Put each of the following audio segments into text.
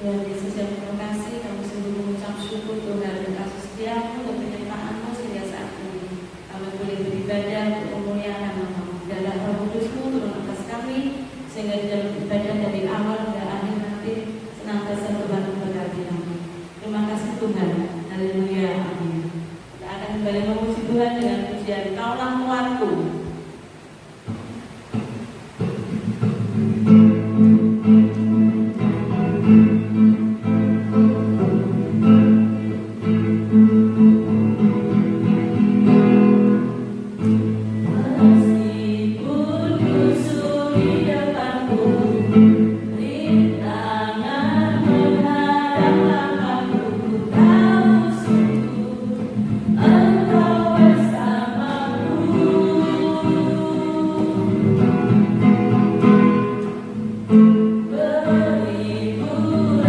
Tuhan Yesus yang terima kasih, kami sungguh mengucap syukur Tuhan dan kasih setiamu dan penyertaan-Mu sehingga saat ini kami boleh beribadah untuk memuliakan nama-Mu. Biarlah Roh Kudus-Mu turun atas kami sehingga di dalam ibadah dari awal hingga akhir nanti senantiasa Tuhan memberkati kami. Terima kasih Tuhan. Haleluya. Amin. Kita akan kembali memuji Tuhan dengan pujian Kaulah Muarku. Beribu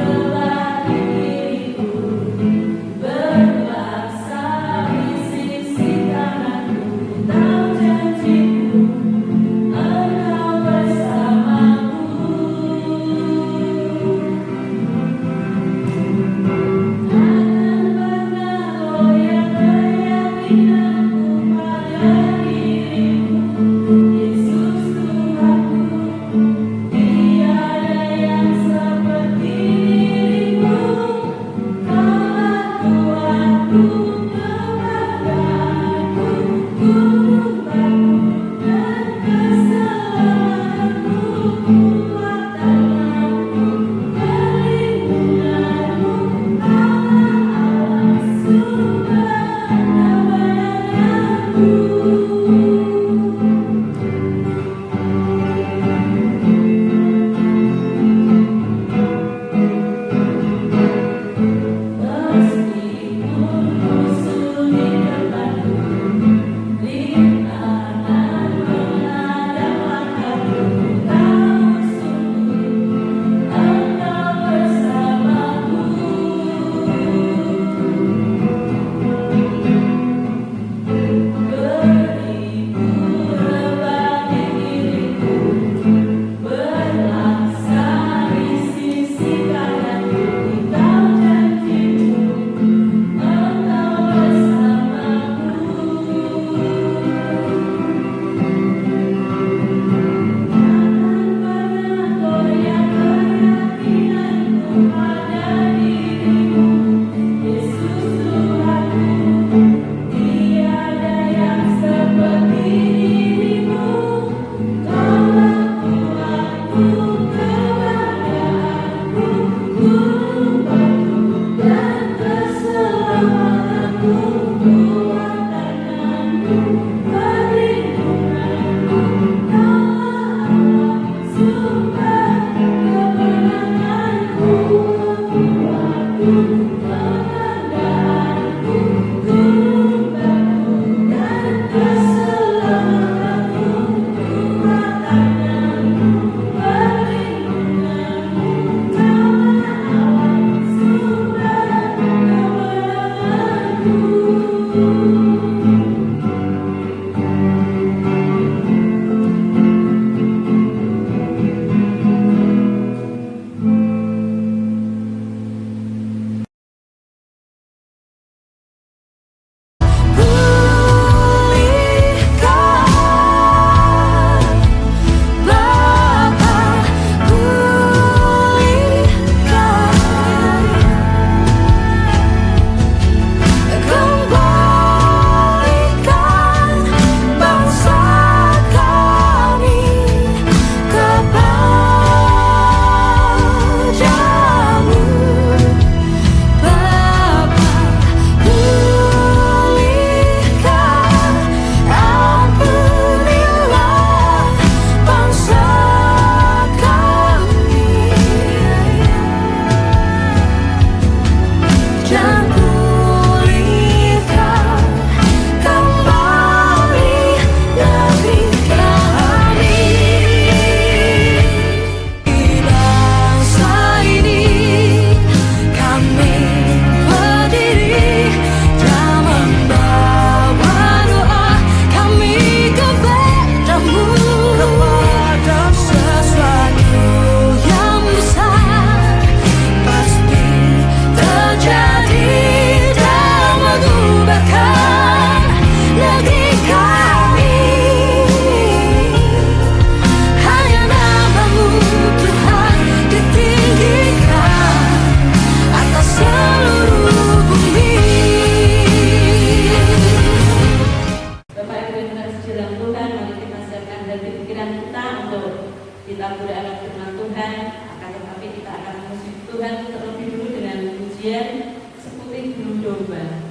Tuhan terlebih dulu dengan pujian Seputih Bulu Domba.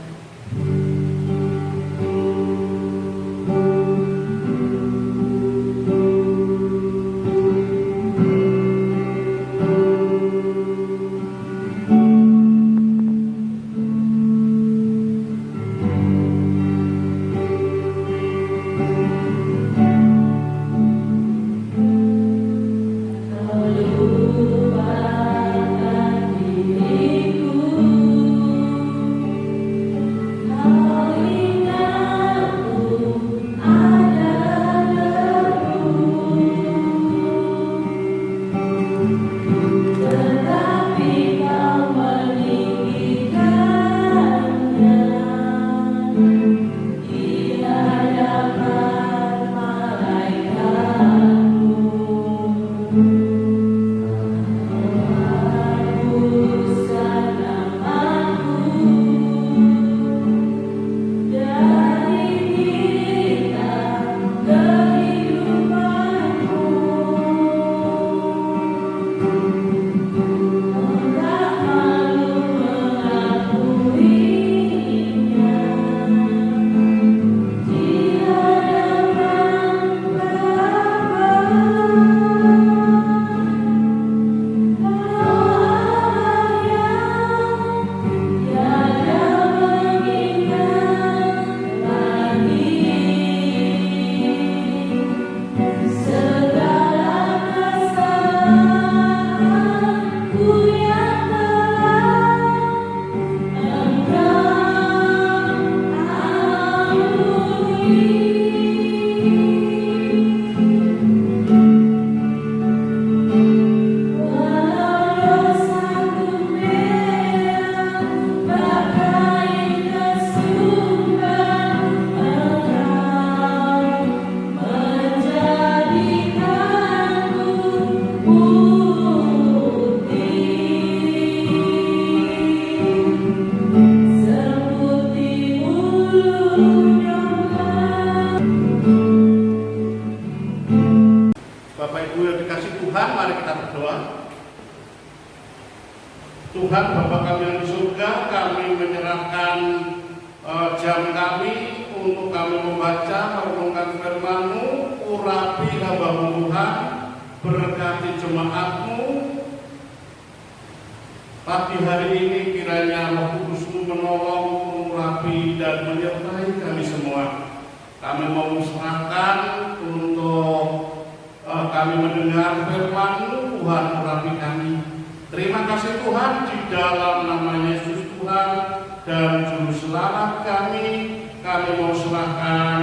Tuhan Bapa kami yang di surga, kami menyerahkan jam kami untuk kami membaca, merenungkan firman-Mu. Urapi hamba-Mu Tuhan, berkati jemaat-Mu. Pagi hari ini kiranya Roh Kudus-Mu menolong, mengurapi dan menyertai kami semua. Kami mau serahkan untuk kami mendengar firman-Mu. Tuhan, urapi kami. Terima kasih Tuhan, di dalam nama Yesus Tuhan dan Juru Selamat kami mau serahkan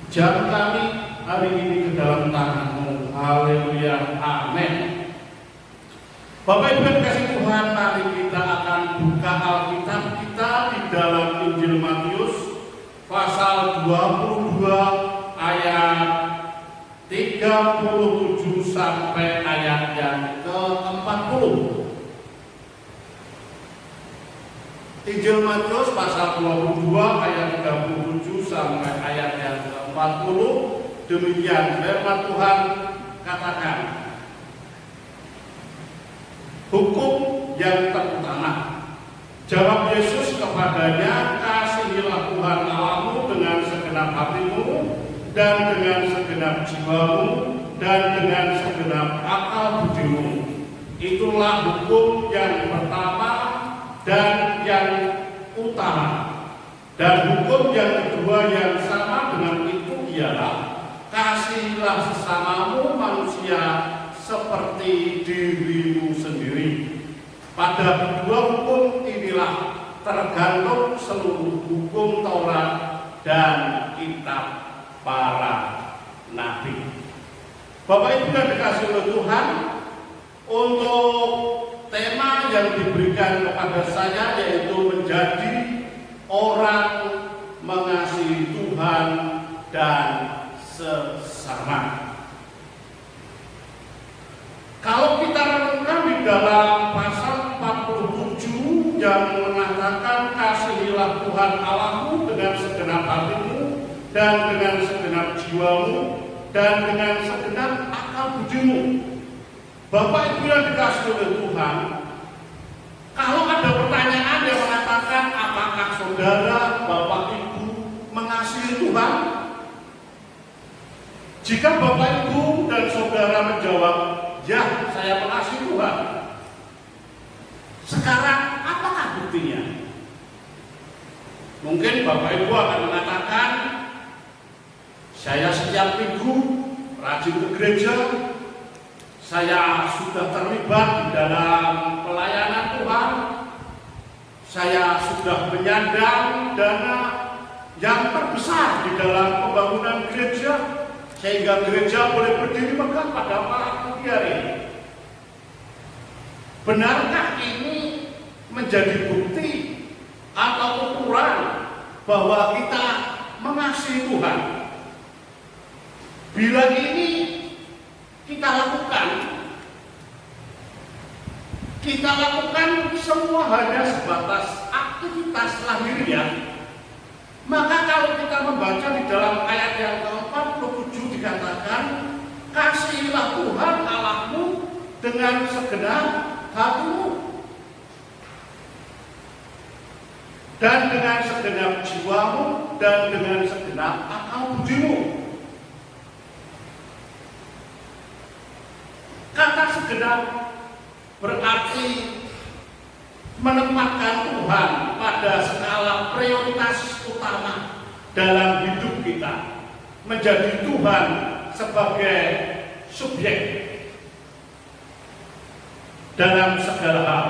jam kami hari ini ke dalam tangan-Mu. Haleluya, amin. Bapak Ibu yang kasih Tuhan, mari kita akan buka Alkitab kita di dalam Injil Matius pasal 22 ayat 37 sampai ayat yang ke-40. Injil Matius pasal 22 ayat 37 sampai ayat yang ke-40. Demikian firman Tuhan katakan. Hukum yang terutama. Jawab Yesus kepadanya, kasihilah Tuhan Allahmu dengan segenap hatimu dan dengan segenap jiwamu dan dengan segenap akal budimu. Itulah hukum yang pertama dan yang utama. Dan hukum yang kedua yang sama dengan itu ialah kasihilah sesamamu manusia seperti dirimu sendiri. Pada kedua hukum inilah tergantung seluruh hukum Taurat dan kitab para nabi. Bapak Ibu yang dikasihi oleh Tuhan, untuk tema yang diberikan kepada saya yaitu menjadi orang mengasihi Tuhan dan sesama. Kalau kita renungkan di dalam pasal 47 yang mengatakan kasihilah Tuhan Allahmu dengan segenap hatimu dan dengan segenap jiwamu dan dengan segenap akal budimu. Bapak Ibu yang dikasihi oleh Tuhan, Jika Bapak Ibu dan Saudara menjawab, ya saya mengasihi Tuhan, sekarang apakah buktinya? Mungkin Bapak Ibu akan mengatakan, saya setiap minggu rajin ke gereja, saya sudah terlibat di dalam pelayanan Tuhan, saya sudah menyandang dana yang terbesar di dalam pembangunan gereja, sehingga gereja boleh berdiri megah pada malam hari ini. Benarkah ini menjadi bukti atau ukuran bahwa kita mengasihi Tuhan? Bila ini kita lakukan semua hanya sebatas aktivitas lahiriah, maka kalau kita membaca di dalam ayat yang ke-47 dikatakan, kasihilah Tuhan Allahmu dengan segenap hatimu dan dengan segenap jiwamu dan dengan segenap akal budimu. Kata segenap berarti menempatkan Tuhan pada skala prioritas utama dalam hidup kita, menjadi Tuhan sebagai subjek dalam segala hal.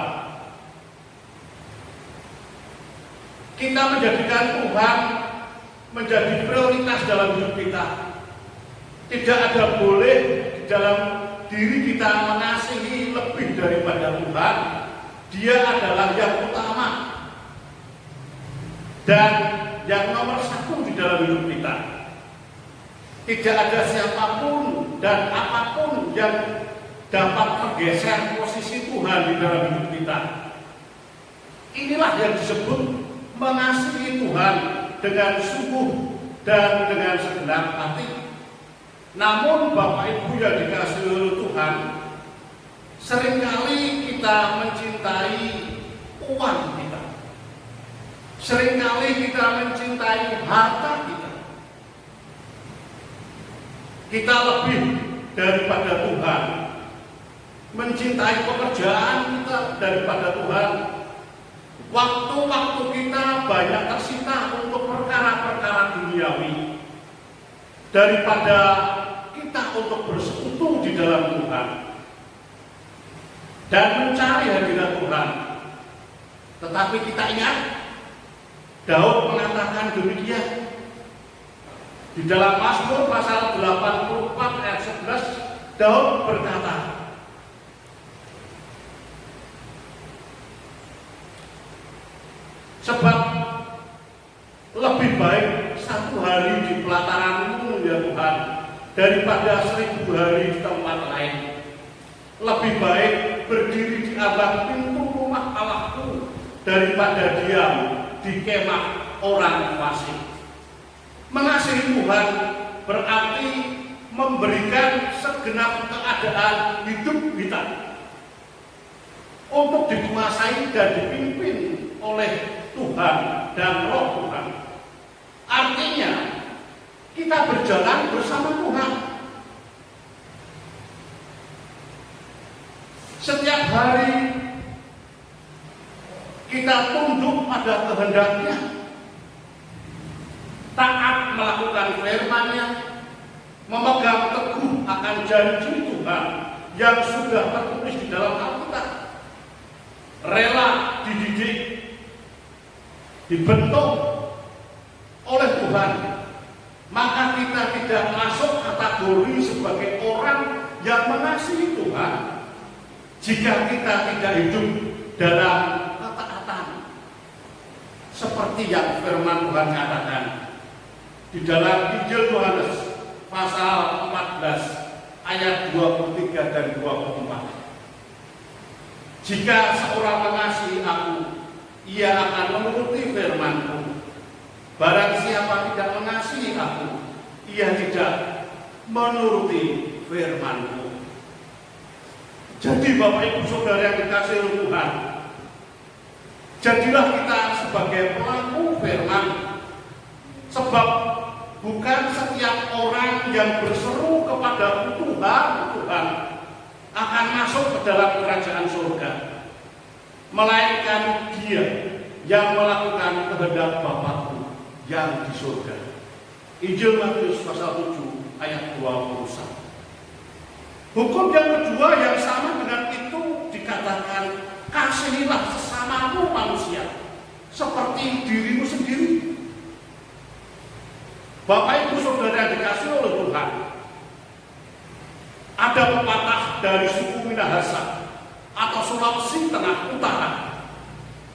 Kita menjadikan Tuhan menjadi prioritas dalam hidup kita. Tidak ada boleh di dalam diri kita mengasihi lebih daripada Tuhan. Dia adalah yang utama dan yang nomor satu di dalam hidup kita. Tidak ada siapapun dan apapun yang dapat menggeser posisi Tuhan di dalam hidup kita. Inilah yang disebut mengasihi Tuhan dengan sungguh dan dengan segenap hati. Namun Bapak Ibu yang dikasihi oleh Tuhan, seringkali kita mencintai uang kita. Seringkali kita mencintai harta kita. Kita lebih daripada Tuhan. Mencintai pekerjaan kita daripada Tuhan. Waktu-waktu kita banyak tersita untuk perkara-perkara duniawi daripada kita untuk bersekutu di dalam Tuhan dan mencari hadirat Tuhan. Tetapi kita ingat, Daud mengatakan demikian di dalam Mazmur pasal 84 ayat 11. Daud berkata, sebab lebih baik satu hari di pelataran-Mu ya Tuhan daripada 1000 hari di tempat lain. Lebih baik berdiri di ambang pintu rumah Allahku daripada diam di kemah orang fasik. Mengasihi Tuhan berarti memberikan segenap keadaan hidup kita untuk dikuasai dan dipimpin oleh Tuhan dan Roh Tuhan. Artinya kita berjalan bersama Tuhan. Setiap hari kita tunduk pada kehendak-Nya, taat melakukan firman-Nya, memegang teguh akan janji Tuhan yang sudah tertulis di dalam Alkitab, rela dididik, dibentuk oleh Tuhan, maka kita tidak masuk kategori sebagai orang yang mengasihi Tuhan jika kita tidak hidup dalam ketaatan seperti yang firman Tuhan katakan di dalam Injil Yohanes pasal 14 ayat 23 dan 24. Jika seorang mengasihi aku, ia akan menuruti firman-Ku. Barang siapa tidak mengasihi aku, ia tidak menuruti firman-Ku. Jadi Bapak Ibu Saudara yang dikasihi oleh Tuhan, jadilah kita sebagai pelaku firman. Sebab bukan setiap orang yang berseru kepada Tuhan akan masuk ke dalam kerajaan surga, melainkan dia yang melakukan kehendak Bapakku yang di surga. Injil Matius pasal 7 ayat 21. Hukum yang kedua yang sama dengan itu dikatakan, kasihilah sesamamu manusia seperti dirimu sendiri. Bapak Ibu Saudara yang dikasihi oleh Tuhan, ada pepatah dari suku Minahasa atau Sulawesi Tengah Utara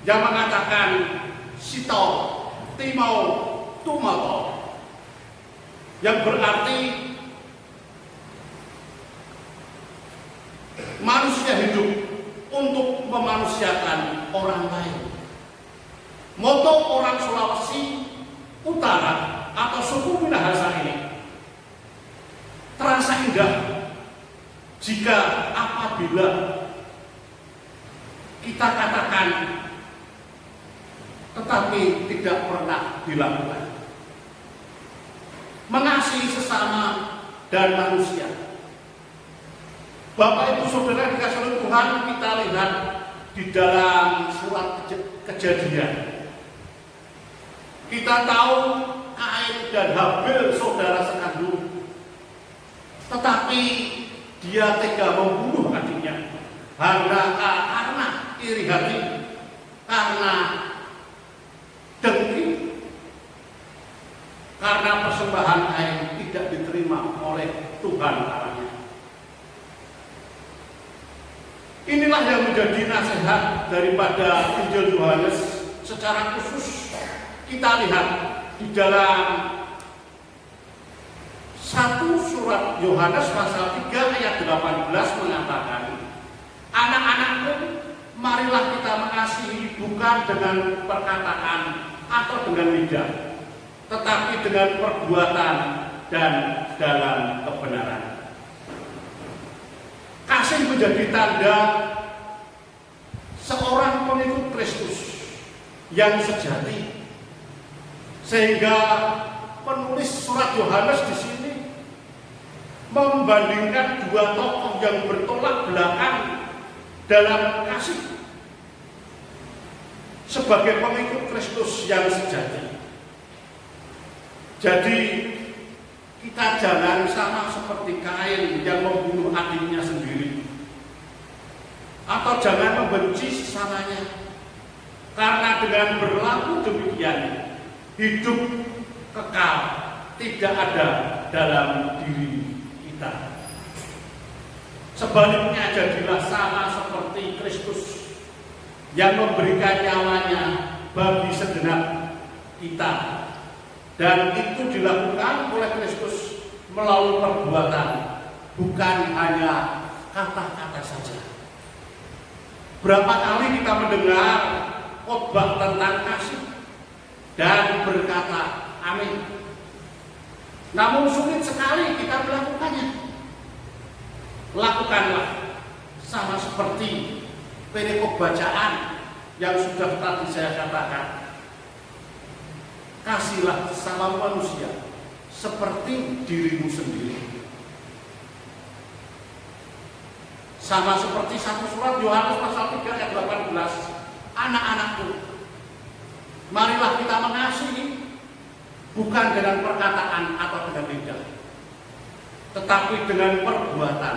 yang mengatakan Sito Timau Tumato, yang berarti manusia hidup untuk memanusiakan orang lain. Moto orang Sulawesi Utara atau suku Minahasa ini terasa indah jika apabila kita katakan tetapi tidak pernah dilakukan. Mengasihi sesama dan manusia. Bapak Ibu Saudara dikasihi oleh Tuhan, kita lihat di dalam surat Kejadian. Kita tahu Kain dan Habil saudara sekandung, tetapi dia tega membunuh adiknya karena iri hati, karena dengki, karena persembahan Kain tidak diterima oleh Tuhan Allahnya. Inilah yang menjadi nasihat daripada Injil Yohanes. Secara khusus kita lihat di dalam 1 surat Yohanes pasal 3 ayat 18 mengatakan, anak-anakku, marilah kita mengasihi bukan dengan perkataan atau dengan lidah, tetapi dengan perbuatan dan dalam kebenaran. Kasih menjadi tanda seorang pengikut Kristus yang sejati. Sehingga penulis surat Yohanes di sini membandingkan dua tokoh yang bertolak belakang dalam kasih sebagai pengikut Kristus yang sejati. Jadi kita jangan sama seperti Kain yang membunuh adiknya sendiri, atau jangan membenci sesamanya, karena dengan berlaku demikian hidup kekal tidak ada dalam diri kita. Sebaliknya jadilah sama seperti Kristus yang memberikan nyawanya bagi segenap kita, dan itu dilakukan oleh Kristus melalui perbuatan, bukan hanya kata-kata saja. Berapa kali kita mendengar khotbah tentang kasih dan berkata amin, namun sulit sekali kita melakukannya. Lakukanlah sama seperti perikop bacaan yang sudah tadi saya katakan. Kasihlah sesama manusia seperti dirimu sendiri. Sama seperti 1 surat Yohanes pasal 3 ayat 18, anak-anakku, marilah kita mengasihi bukan dengan perkataan atau dengan lidah, tetapi dengan perbuatan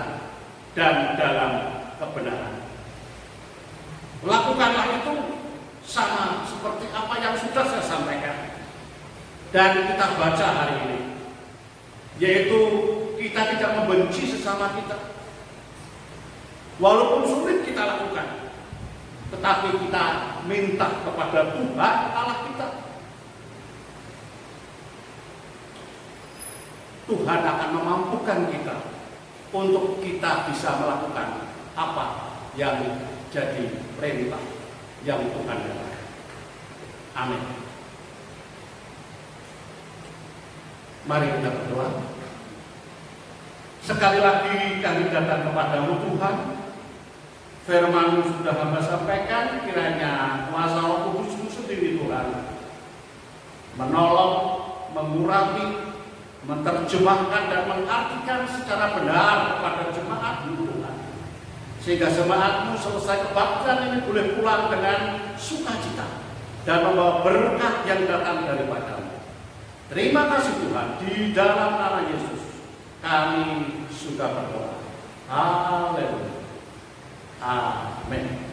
dan dalam kebenaran. Lakukanlah itu sama seperti apa yang sudah saya sampaikan dan kita baca hari ini, yaitu kita tidak membenci sesama kita. Walaupun sulit kita lakukan, tetapi kita minta kepada Tuhan Allah kita. Tuhan akan memampukan kita untuk kita bisa melakukan apa yang jadi perintah yang Tuhan katakan. Amin. Mari kita berdoa. Sekali lagi kami datang kepadamu Tuhan. Firman sudah hamba sampaikan, kiranya kuasa Roh Kudus-Mu sendiri Tuhan menolong, mengurangi, menerjemahkan dan mengartikan secara benar kepada jemaat-Mu Tuhan. Sehingga jemaat-Mu selesai kebaktian ini boleh pulang dengan sukacita dan membawa berkat yang datang daripada-Mu. Terima kasih Tuhan, di dalam nama Yesus kami sudah berdoa. Haleluya. Amin.